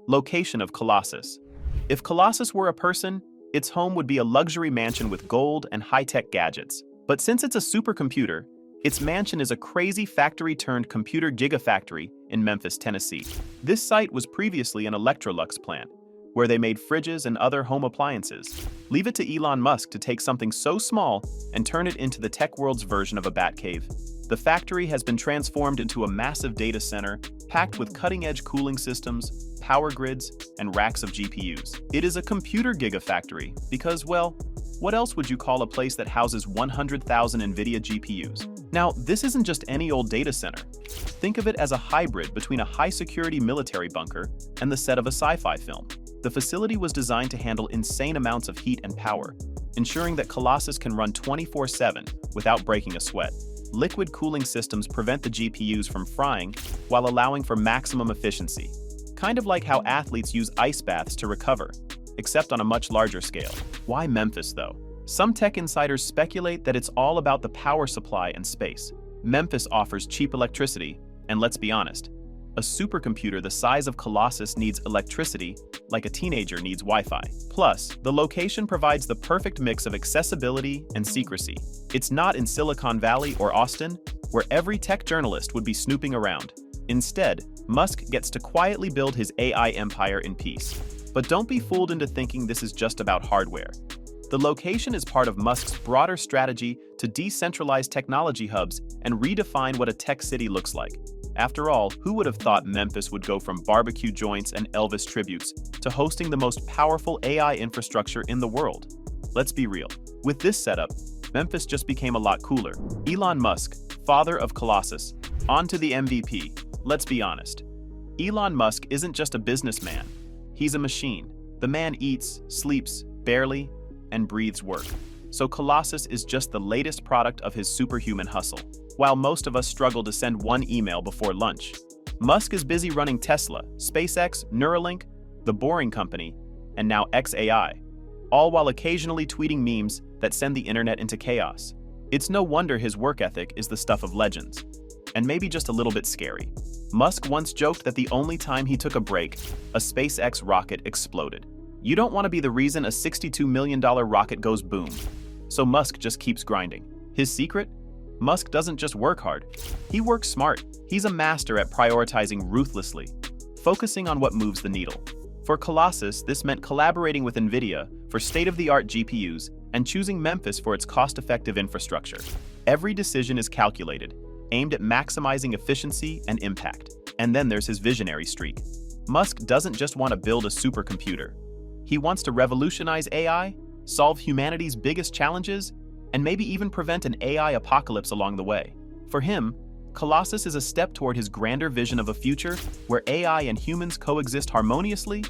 Location of Colossus. If Colossus were a person, its home would be a luxury mansion with gold and high-tech gadgets. But since it's a supercomputer, its mansion is a crazy factory-turned-computer gigafactory in Memphis, Tennessee. This site was previously an Electrolux plant, where they made fridges and other home appliances. Leave it to Elon Musk to take something so small and turn it into the tech world's version of a Batcave. The factory has been transformed into a massive data center packed with cutting-edge cooling systems, power grids, and racks of GPUs. It is a computer gigafactory because, well, what else would you call a place that houses 100,000 NVIDIA GPUs? Now, this isn't just any old data center. Think of it as a hybrid between a high-security military bunker and the set of a sci-fi film. The facility was designed to handle insane amounts of heat and power, ensuring that Colossus can run 24/7 without breaking a sweat. Liquid cooling systems prevent the GPUs from frying while allowing for maximum efficiency. Kind of like how athletes use ice baths to recover, except on a much larger scale. Why Memphis, though? Some tech insiders speculate that it's all about the power supply and space. Memphis offers cheap electricity, and let's be honest, a supercomputer the size of Colossus needs electricity like a teenager needs Wi-Fi. Plus, the location provides the perfect mix of accessibility and secrecy. It's not in Silicon Valley or Austin, where every tech journalist would be snooping around. Instead, Musk gets to quietly build his AI empire in peace. But don't be fooled into thinking this is just about hardware. The location is part of Musk's broader strategy to decentralize technology hubs and redefine what a tech city looks like. After all, who would have thought Memphis would go from barbecue joints and Elvis tributes to hosting the most powerful AI infrastructure in the world? Let's be real. With this setup, Memphis just became a lot cooler. Elon Musk, father of Colossus, on to the MVP. Let's be honest. Elon Musk isn't just a businessman. He's a machine. The man eats, sleeps, barely, and breathes work. So Colossus is just the latest product of his superhuman hustle. While most of us struggle to send one email before lunch, Musk is busy running Tesla, SpaceX, Neuralink, The Boring Company, and now XAI, all while occasionally tweeting memes that send the internet into chaos. It's no wonder his work ethic is the stuff of legends, and maybe just a little bit scary. Musk once joked that the only time he took a break, a SpaceX rocket exploded. You don't want to be the reason a $62 million rocket goes boom. So Musk just keeps grinding. His secret? Musk doesn't just work hard. He works smart. He's a master at prioritizing ruthlessly, focusing on what moves the needle. For Colossus, this meant collaborating with NVIDIA for state-of-the-art GPUs and choosing Memphis for its cost-effective infrastructure. Every decision is calculated, aimed at maximizing efficiency and impact. And then there's his visionary streak. Musk doesn't just want to build a supercomputer. He wants to revolutionize AI, solve humanity's biggest challenges, and maybe even prevent an AI apocalypse along the way. For him, Colossus is a step toward his grander vision of a future where AI and humans coexist harmoniously,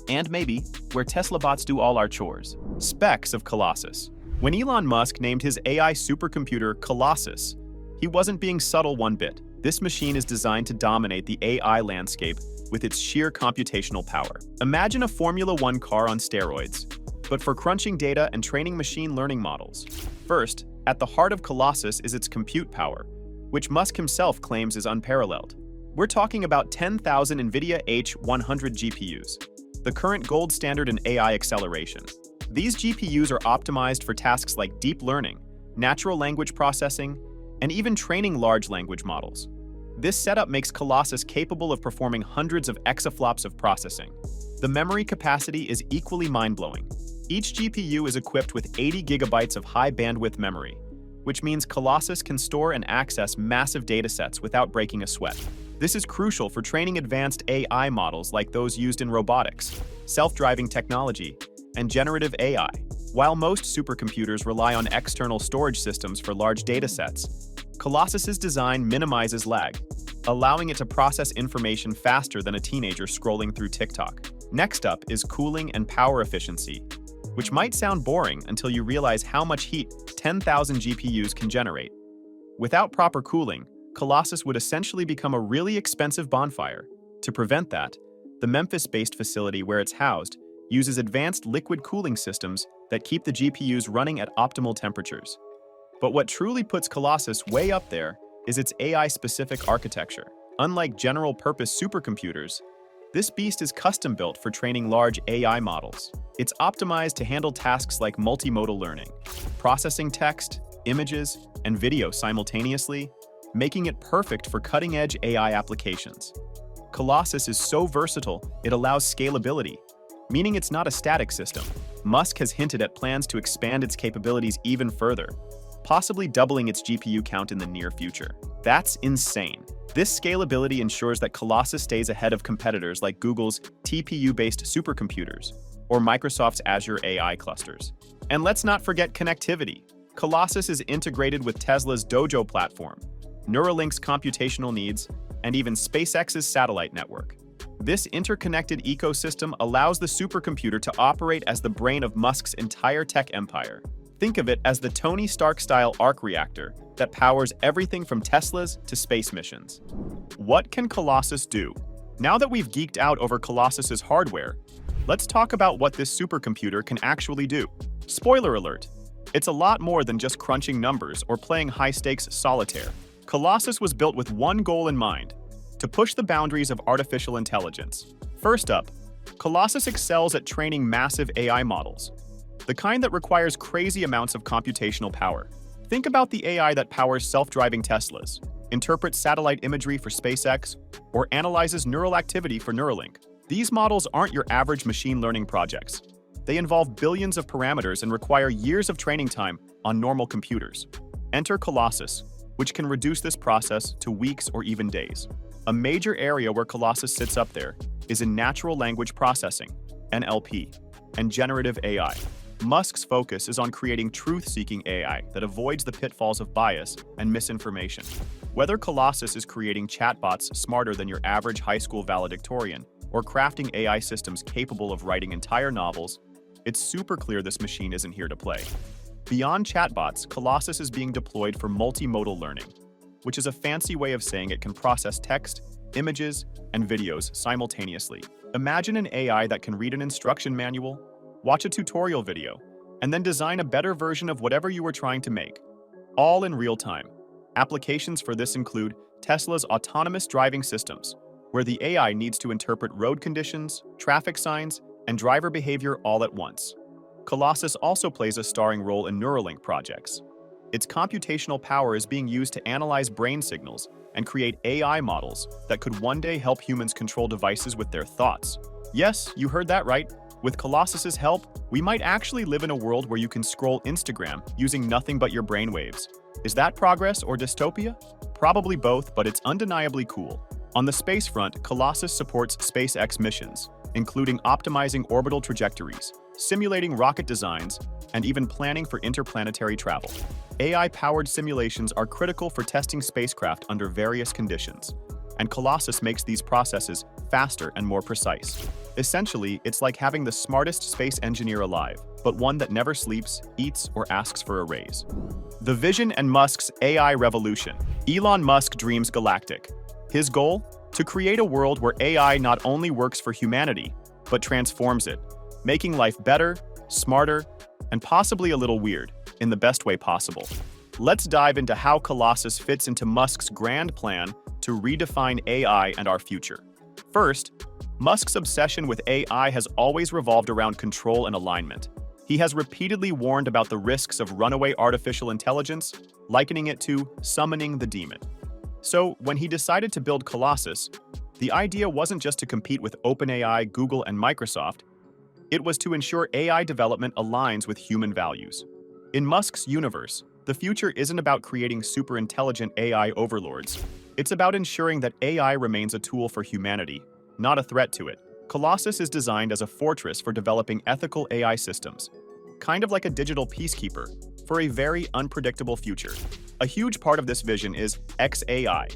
and maybe where Tesla bots do all our chores. Specs of Colossus. When Elon Musk named his AI supercomputer Colossus, he wasn't being subtle one bit. This machine is designed to dominate the AI landscape with its sheer computational power. Imagine a Formula One car on steroids, but for crunching data and training machine learning models. First, at the heart of Colossus is its compute power, which Musk himself claims is unparalleled. We're talking about 10,000 NVIDIA H100 GPUs, the current gold standard in AI acceleration. These GPUs are optimized for tasks like deep learning, natural language processing, and even training large language models. This setup makes Colossus capable of performing hundreds of exaflops of processing. The memory capacity is equally mind-blowing. Each GPU is equipped with 80 gigabytes of high-bandwidth memory, which means Colossus can store and access massive datasets without breaking a sweat. This is crucial for training advanced AI models like those used in robotics, self-driving technology, and generative AI. While most supercomputers rely on external storage systems for large datasets, Colossus's design minimizes lag, allowing it to process information faster than a teenager scrolling through TikTok. Next up is cooling and power efficiency, which might sound boring until you realize how much heat 10,000 GPUs can generate. Without proper cooling, Colossus would essentially become a really expensive bonfire. To prevent that, the Memphis-based facility where it's housed uses advanced liquid cooling systems that keep the GPUs running at optimal temperatures. But what truly puts Colossus way up there is its AI-specific architecture. Unlike general-purpose supercomputers, This beast is custom-built for training large AI models. It's optimized to handle tasks like multimodal learning, processing text, images, and video simultaneously, making it perfect for cutting-edge AI applications. Colossus is so versatile, it allows scalability, meaning it's not a static system. Musk has hinted at plans to expand its capabilities even further, possibly doubling its GPU count in the near future. That's insane. This scalability ensures that Colossus stays ahead of competitors like Google's TPU-based supercomputers or Microsoft's Azure AI clusters. And let's not forget connectivity. Colossus is integrated with Tesla's Dojo platform, Neuralink's computational needs, and even SpaceX's satellite network. This interconnected ecosystem allows the supercomputer to operate as the brain of Musk's entire tech empire. Think of it as the Tony Stark-style arc reactor that powers everything from Teslas to space missions. What can Colossus do? Now that we've geeked out over Colossus's hardware, let's talk about what this supercomputer can actually do. Spoiler alert, it's a lot more than just crunching numbers or playing high-stakes solitaire. Colossus was built with one goal in mind: to push the boundaries of artificial intelligence. First up, Colossus excels at training massive AI models, the kind that requires crazy amounts of computational power. Think about the AI that powers self-driving Teslas, interprets satellite imagery for SpaceX, or analyzes neural activity for Neuralink. These models aren't your average machine learning projects. They involve billions of parameters and require years of training time on normal computers. Enter Colossus, which can reduce this process to weeks or even days. A major area where Colossus sits up there is in natural language processing, NLP, and generative AI. Musk's focus is on creating truth-seeking AI that avoids the pitfalls of bias and misinformation. Whether Colossus is creating chatbots smarter than your average high school valedictorian or crafting AI systems capable of writing entire novels, it's super clear this machine isn't here to play. Beyond chatbots, Colossus is being deployed for multimodal learning, which is a fancy way of saying it can process text, images, and videos simultaneously. Imagine an AI that can read an instruction manual, watch a tutorial video, and then design a better version of whatever you were trying to make, all in real time. Applications for this include Tesla's autonomous driving systems, where the AI needs to interpret road conditions, traffic signs, and driver behavior all at once. Colossus also plays a starring role in Neuralink projects. Its computational power is being used to analyze brain signals and create AI models that could one day help humans control devices with their thoughts. Yes, you heard that right. With Colossus's help, we might actually live in a world where you can scroll Instagram using nothing but your brainwaves. Is that progress or dystopia? Probably both, but it's undeniably cool. On the space front, Colossus supports SpaceX missions, including optimizing orbital trajectories, simulating rocket designs, and even planning for interplanetary travel. AI-powered simulations are critical for testing spacecraft under various conditions, and Colossus makes these processes faster and more precise. Essentially, it's like having the smartest space engineer alive, but one that never sleeps, eats, or asks for a raise. The vision and Musk's AI revolution. Elon Musk dreams galactic. His goal? To create a world where AI not only works for humanity, but transforms it, making life better, smarter, and possibly a little weird, in the best way possible. Let's dive into how Colossus fits into Musk's grand plan to redefine AI and our future. First, Musk's obsession with AI has always revolved around control and alignment. He has repeatedly warned about the risks of runaway artificial intelligence, likening it to summoning the demon. So, when he decided to build Colossus, the idea wasn't just to compete with OpenAI, Google, and Microsoft. It was to ensure AI development aligns with human values. In Musk's universe, the future isn't about creating super-intelligent AI overlords. It's about ensuring that AI remains a tool for humanity, not a threat to it. Colossus is designed as a fortress for developing ethical AI systems, kind of like a digital peacekeeper, for a very unpredictable future. A huge part of this vision is xAI,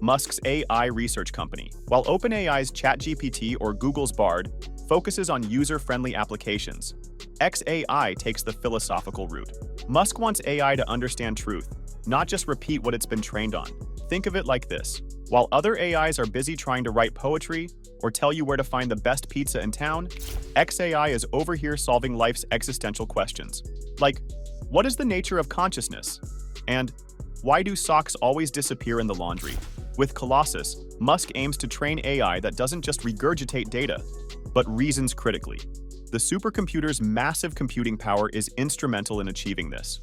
Musk's AI research company. While OpenAI's ChatGPT or Google's Bard focuses on user-friendly applications, xAI takes the philosophical route. Musk wants AI to understand truth, not just repeat what it's been trained on. Think of it like this. While other AIs are busy trying to write poetry or tell you where to find the best pizza in town, xAI is over here solving life's existential questions. Like, what is the nature of consciousness? And why do socks always disappear in the laundry? With Colossus, Musk aims to train AI that doesn't just regurgitate data, but reasons critically. The supercomputer's massive computing power is instrumental in achieving this.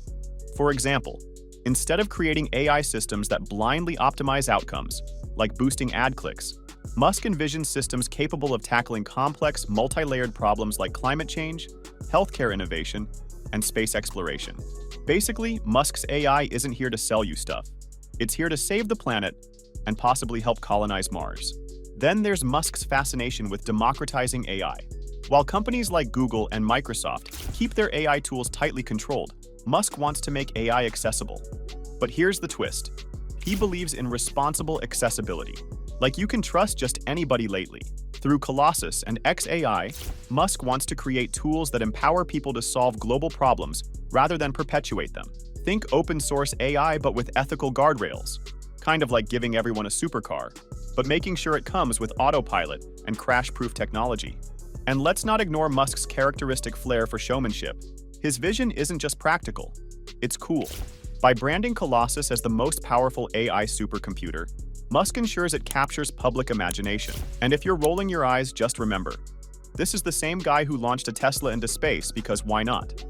For example, instead of creating AI systems that blindly optimize outcomes, like boosting ad clicks, Musk envisions systems capable of tackling complex, multi-layered problems like climate change, healthcare innovation, and space exploration. Basically, Musk's AI isn't here to sell you stuff. It's here to save the planet and possibly help colonize Mars. Then there's Musk's fascination with democratizing AI. While companies like Google and Microsoft keep their AI tools tightly controlled, Musk wants to make AI accessible. But here's the twist. He believes in responsible accessibility. Like you can trust just anybody lately. Through Colossus and XAI, Musk wants to create tools that empower people to solve global problems rather than perpetuate them. Think open source AI but with ethical guardrails. Kind of like giving everyone a supercar, but making sure it comes with autopilot and crash-proof technology. And let's not ignore Musk's characteristic flair for showmanship. His vision isn't just practical, it's cool. By branding Colossus as the most powerful AI supercomputer, Musk ensures it captures public imagination. And if you're rolling your eyes, just remember, this is the same guy who launched a Tesla into space because why not?